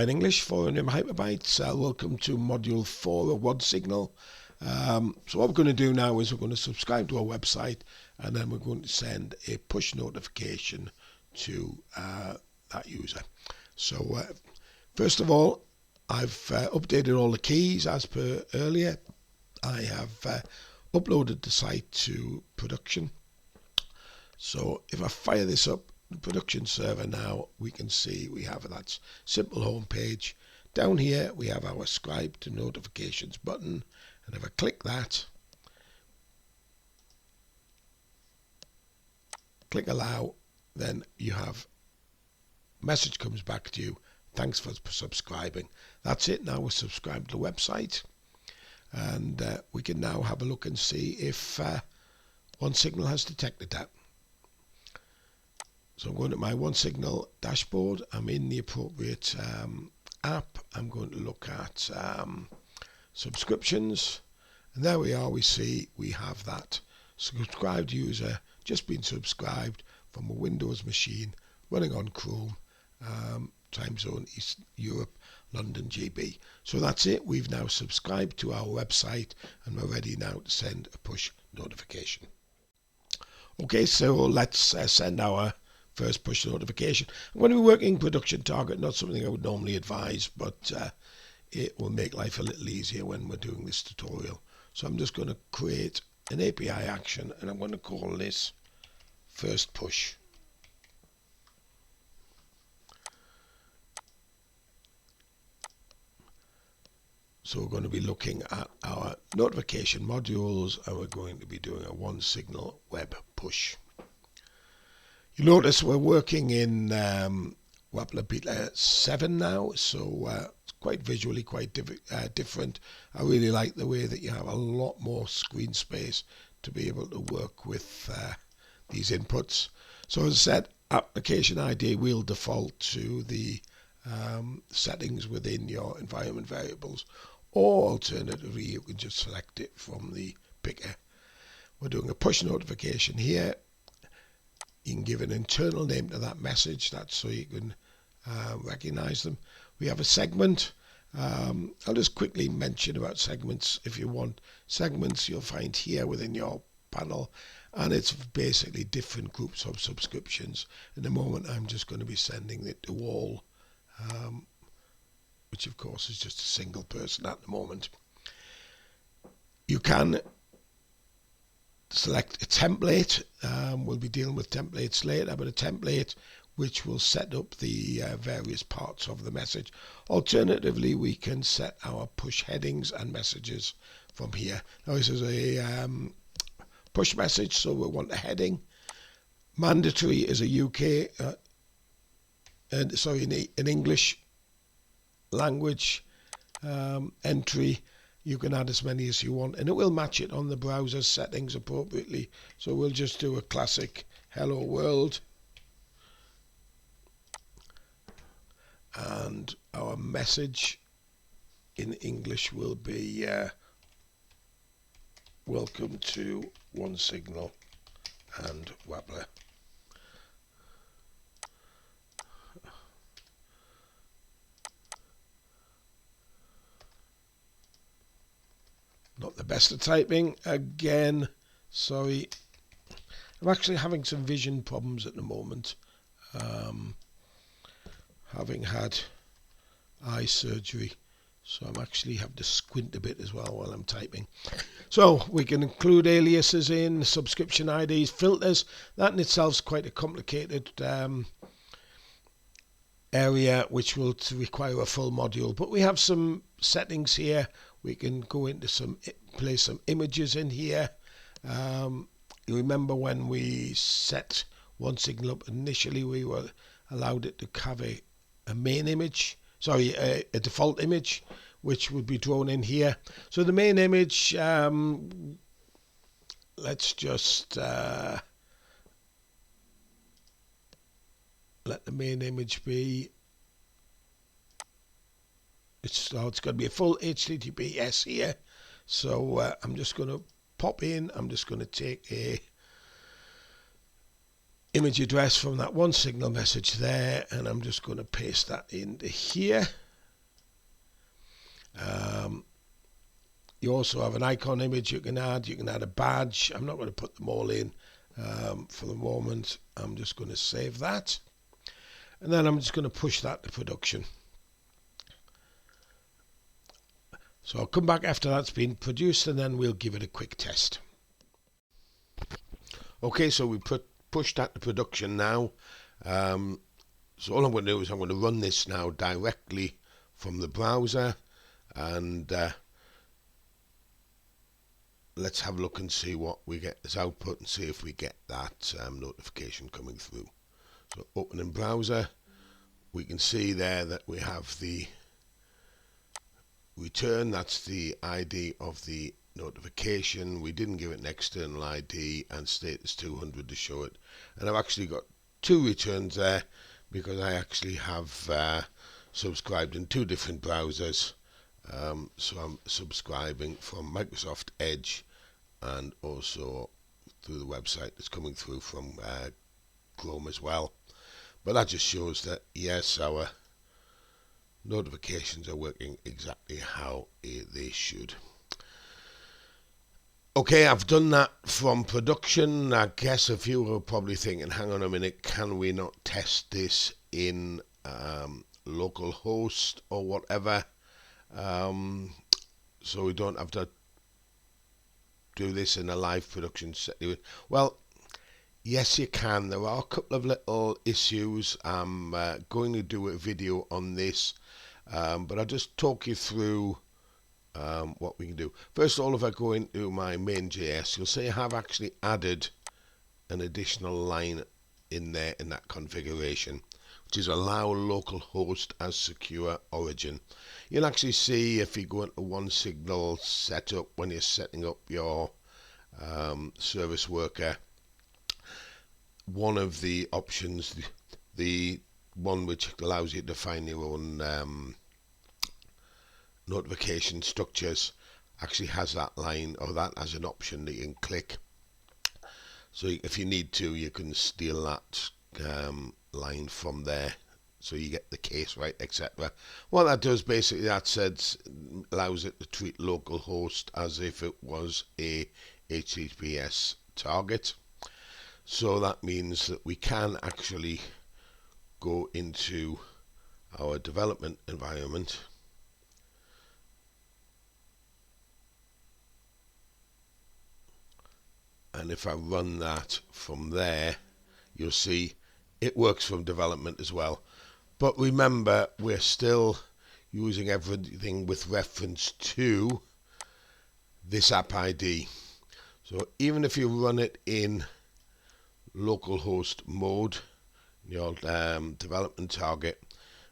Fine English, 400 hyperbytes. Welcome to module 4 of Onesignal. So what we're going to do now is we're going to subscribe to our website, and then we're going to send a push notification to that user. So first of all, I've updated all the keys as per earlier. I have uploaded the site to production. So if I fire this up, the production server now, we can see we have that simple home page. Down here we have our subscribe to notifications button, and if I click that, click allow, then you have a message comes back to you, thanks for subscribing. That's it. Now we're subscribed to the website, and we can now have a look and see if Onesignal has detected that. So I'm going to my Onesignal dashboard. I'm in the appropriate app. I'm going to look at subscriptions, and there we are. We see we have that subscribed user just been subscribed from a Windows machine running on Chrome, time zone East Europe, London GB. So that's it. We've now subscribed to our website, and we're ready now to send a push notification. Okay, so let's send our first push notification. I'm going to be working production target, not something I would normally advise, but it will make life a little easier when we're doing this tutorial. So I'm just going to create an API action, and I'm going to call this first push. So we're going to be looking at our notification modules, and we're going to be doing a Onesignal web push. You notice we're working in Wappler Beta 7 now, so it's quite visually quite different. I really like the way that you have a lot more screen space to be able to work with these inputs. So as I said, application ID will default to the settings within your environment variables, or alternatively you can just select it from the picker. We're doing a push notification here. You can give an internal name to that message, that's so you can recognize them. We have a segment. I'll just quickly mention about segments. If you want segments, you'll find here within your panel, and it's basically different groups of subscriptions. In the moment, I'm just going to be sending it to all, which of course is just a single person at the moment. You can select a template. We'll be dealing with templates later, but a template which will set up the various parts of the message. Alternatively, we can set our push headings and messages from here. Now this is a push message, so we want a heading. Mandatory is a UK, an English language entry. You can add as many as you want, and it will match it on the browser settings appropriately. So we'll just do a classic hello world, and our message in English will be welcome to Onesignal and Wappler. Not the best at typing again, sorry. I'm actually having some vision problems at the moment, having had eye surgery, so I'm actually have to squint a bit as well while I'm typing. So we can include aliases in, subscription IDs, filters. That in itself is quite a complicated area which will require a full module, but we have some settings here. We can go into place some images in here. You remember when we set Onesignal up initially, we were allowed it to have a main image, sorry, a default image, which would be drawn in here. So the main image, let's just let the main image be, it's going to be a full HTTPS here. So I'm just going to pop in, I'm just going to take a image address from that Onesignal message there, and I'm just going to paste that into here. You also have an icon image you can add. You can add a badge. I'm not going to put them all in for the moment. I'm just going to save that. And then I'm just going to push that to production. So I'll come back after that's been produced and then we'll give it a quick test. Okay, so we pushed that to production now. So all I'm going to do is I'm going to run this now directly from the browser, and let's have a look and see what we get as output and see if we get that notification coming through. So open in browser, we can see there that we have the return, that's the ID of the notification. We didn't give it an external ID, and status 200 to show it. And I've actually got two returns there because I actually have subscribed in two different browsers. So I'm subscribing from Microsoft Edge and also through the website that's coming through from Chrome as well. But that just shows that yes, our notifications are working exactly how they should. Okay, I've done that from production. I guess a few are probably thinking, hang on a minute, can we not test this in localhost or whatever? So we don't have to do this in a live production setting. Well, yes, you can. There are a couple of little issues. I'm going to do a video on this, but I'll just talk you through what we can do. First of all, if I go into my main.js, you'll see I have actually added an additional line in there in that configuration, which is allow localhost as secure origin. You'll actually see if you go into Onesignal setup when you're setting up your service worker, one of the options, the one which allows you to define your own notification structures, actually has that line, or that as an option that you can click. So if you need to, you can steal that line from there, so you get the case right, etc. What that does basically, that says, allows it to treat localhost as if it was a HTTPS target. So that means that we can actually go into our development environment, and if I run that from there, you'll see it works from development as well. But remember, we're still using everything with reference to this app ID. So even if you run it in localhost mode, your development target,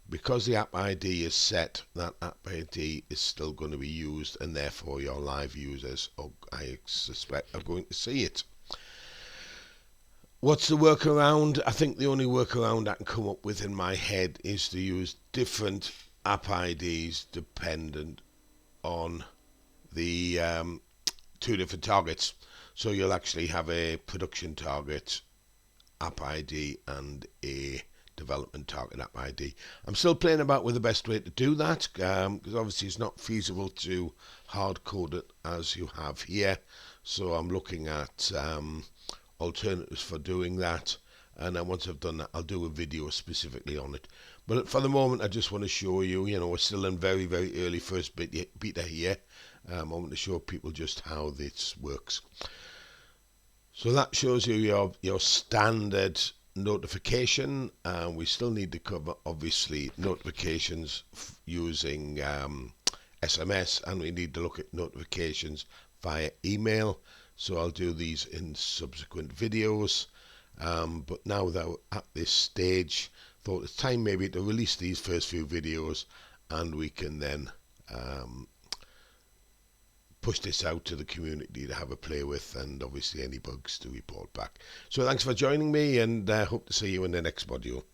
because the app ID is set, that app ID is still going to be used, and therefore your live users, I suspect, are going to see it. What's the workaround? I think the only workaround I can come up with in my head is to use different app IDs dependent on the two different targets. So you'll actually have a production target app ID and a development target app ID. I'm still playing about with the best way to do that, because obviously it's not feasible to hard code it as you have here. So I'm looking at alternatives for doing that, and then once I've done that, I'll do a video specifically on it. But for the moment, I just want to show you, we're still in very, very early first beta here. I want to show people just how this works. So that shows you your standard notification. We still need to cover, obviously, notifications using SMS, and we need to look at notifications via email. So I'll do these in subsequent videos. But now that we're at this stage, thought it's time maybe to release these first few videos, and we can then push this out to the community to have a play with, and obviously any bugs to report back. So thanks for joining me, and hope to see you in the next module.